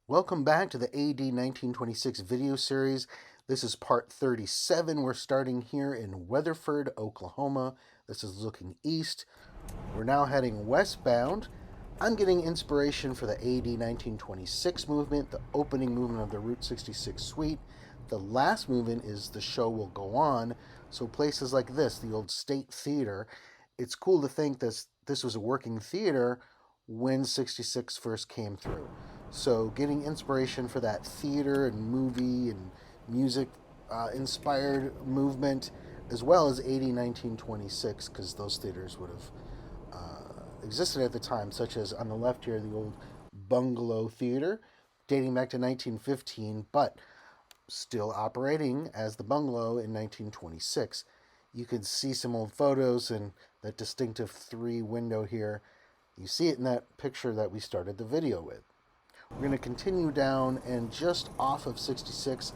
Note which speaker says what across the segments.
Speaker 1: Welcome back to the AD 1926 video series. This is part 37. We're starting here in Weatherford, Oklahoma. This is looking east. We're now heading westbound. I'm getting inspiration for the AD 1926 movement, the opening movement of the Route 66 suite. The last movement is The Show Will Go On. So places like this, the old State Theater, it's cool to think this was a working theater when 66 first came through. So getting inspiration for that theater and movie and music inspired movement, as well as AD 1926, because those theaters would have existed at the time, such as on the left here, the old Bungalow Theater, dating back to 1915, but still operating as the Bungalow in 1926. You can see some old photos and that distinctive 3-window here. You see it in that picture that we started the video with. We're going to continue down, and just off of 66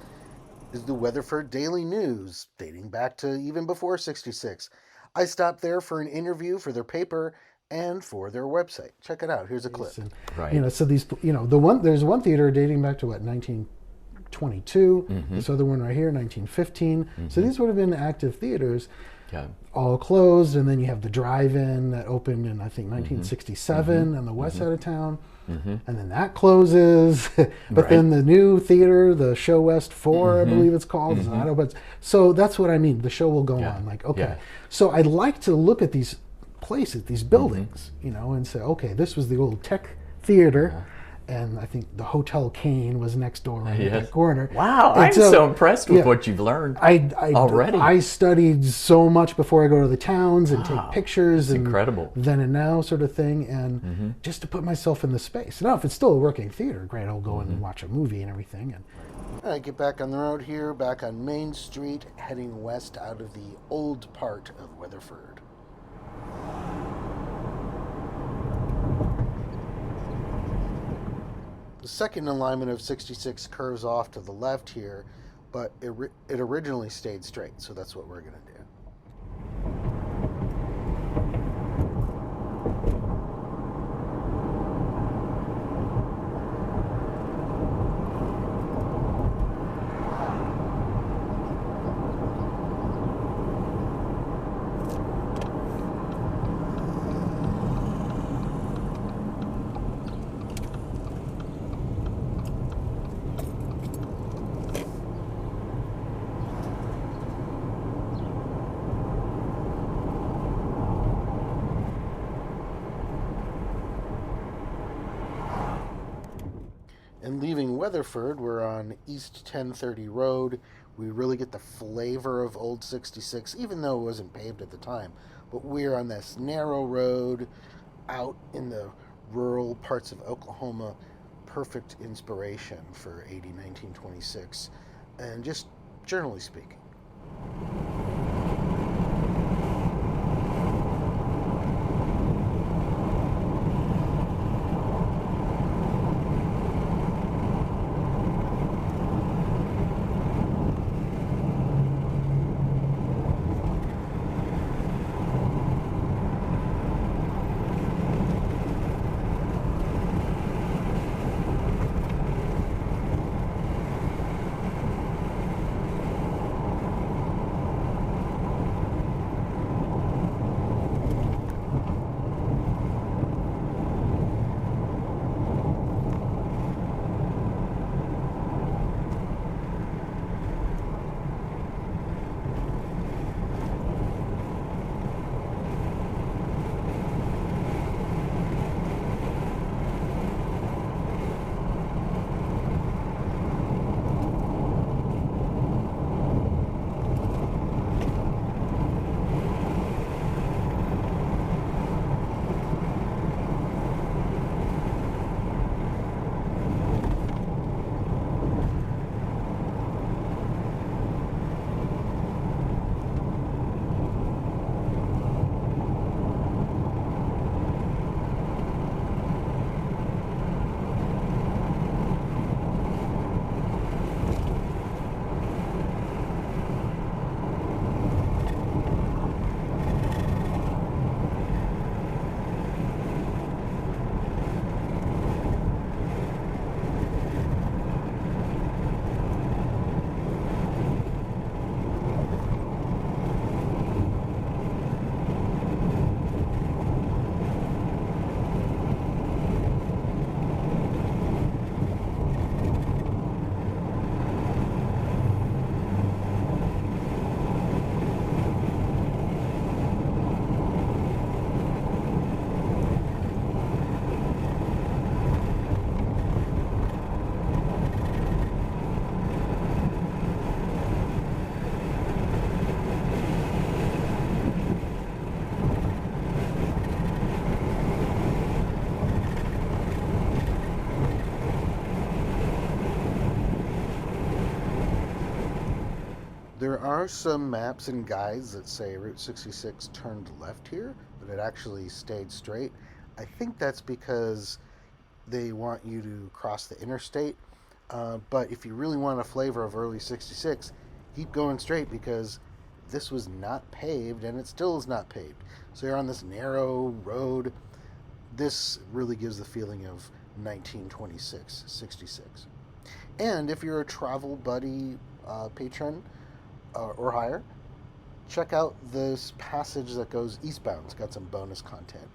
Speaker 1: is the Weatherford Daily News, dating back to even before 66. I stopped there for an interview for their paper and for their website. Check it out. Here's a clip.
Speaker 2: Right. So these, there's one theater dating back to 1922. Mm-hmm. This other one right here, 1915. Mm-hmm. So these would have been active theaters. Yeah. All closed, and then you have the drive-in that opened in, I think, 1967 mm-hmm. on the west side of town. Mm-hmm. And then that closes. But then the new theater, the Show West 4, mm-hmm. I believe it's called, is not open. So that's what I mean. The show will go on. Like, okay. Yeah. So I'd like to look at these places, these buildings, and say, okay, this was the old Tech Theater. Yeah. And I think the Hotel Kane was next door in that corner.
Speaker 3: Wow, I'm so impressed with what you've learned already.
Speaker 2: I studied so much before I go to the towns and take pictures. And
Speaker 3: incredible.
Speaker 2: Then and now sort of thing. And just to put myself in the space. Now, if it's still a working theater, great, I'll go and watch a movie and everything.
Speaker 1: All right, get back on the road here, back on Main Street, heading west out of the old part of Weatherford. The second alignment of 66 curves off to the left here, but it originally stayed straight, so that's what we're going to do. And leaving Weatherford, we're on East 1030 Road. We really get the flavor of Old 66, even though it wasn't paved at the time. But we're on this narrow road out in the rural parts of Oklahoma. Perfect inspiration for AD 1926, and just generally speaking. There are some maps and guides that say Route 66 turned left here, but it actually stayed straight. I think that's because they want you to cross the interstate. But if you really want a flavor of early 66, keep going straight because this was not paved and it still is not paved. So you're on this narrow road. This really gives the feeling of 1926, 66. And if you're a Travel Buddy patron or higher, check out this passage that goes eastbound. It's got some bonus content.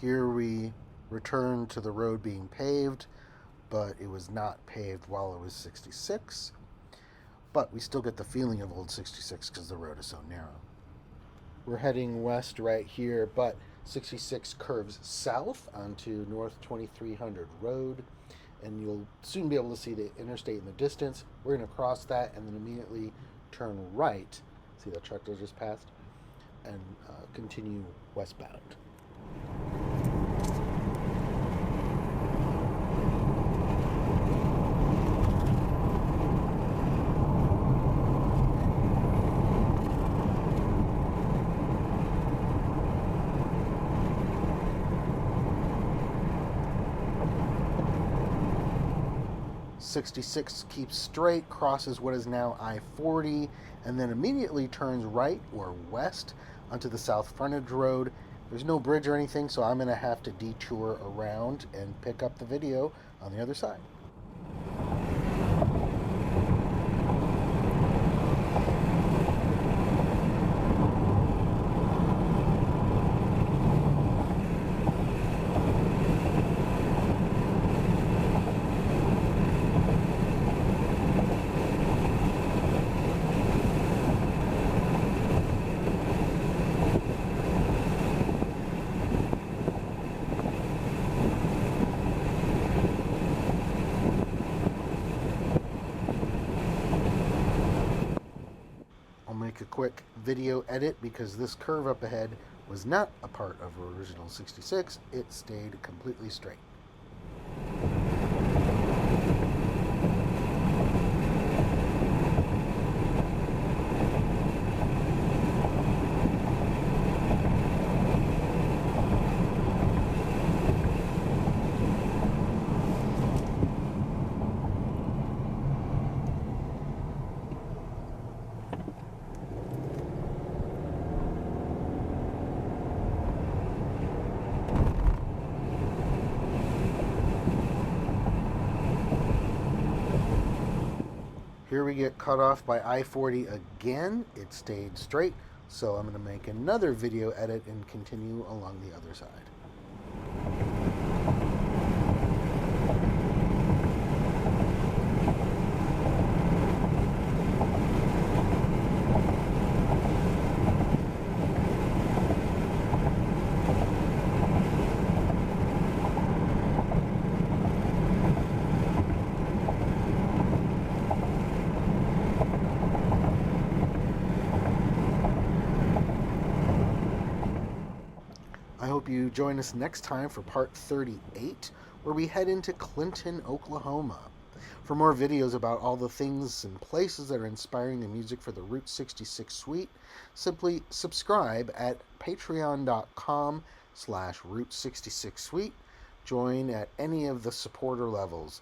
Speaker 1: Here we return to the road being paved, but it was not paved while it was 66. But we still get the feeling of old 66 because the road is so narrow. We're heading west right here, but 66 curves south onto North 2300 Road, and you'll soon be able to see the interstate in the distance. We're going to cross that and then immediately turn right. See that truck that just passed? And continue westbound. .66 keeps straight, crosses what is now I-40, and then immediately turns right or west onto the South Frontage Road. There's no bridge or anything, so I'm going to have to detour around and pick up the video on the other side. A quick video edit because this curve up ahead was not a part of original 66. It stayed completely straight. Here we get cut off by I-40 again. It stayed straight, so I'm going to make another video edit and continue along the other side. I hope you join us next time for part 38, where we head into Clinton, Oklahoma. For more videos about all the things and places that are inspiring the music for the Route 66 suite, simply subscribe at patreon.com/Route 66 suite. join at any of the supporter levels.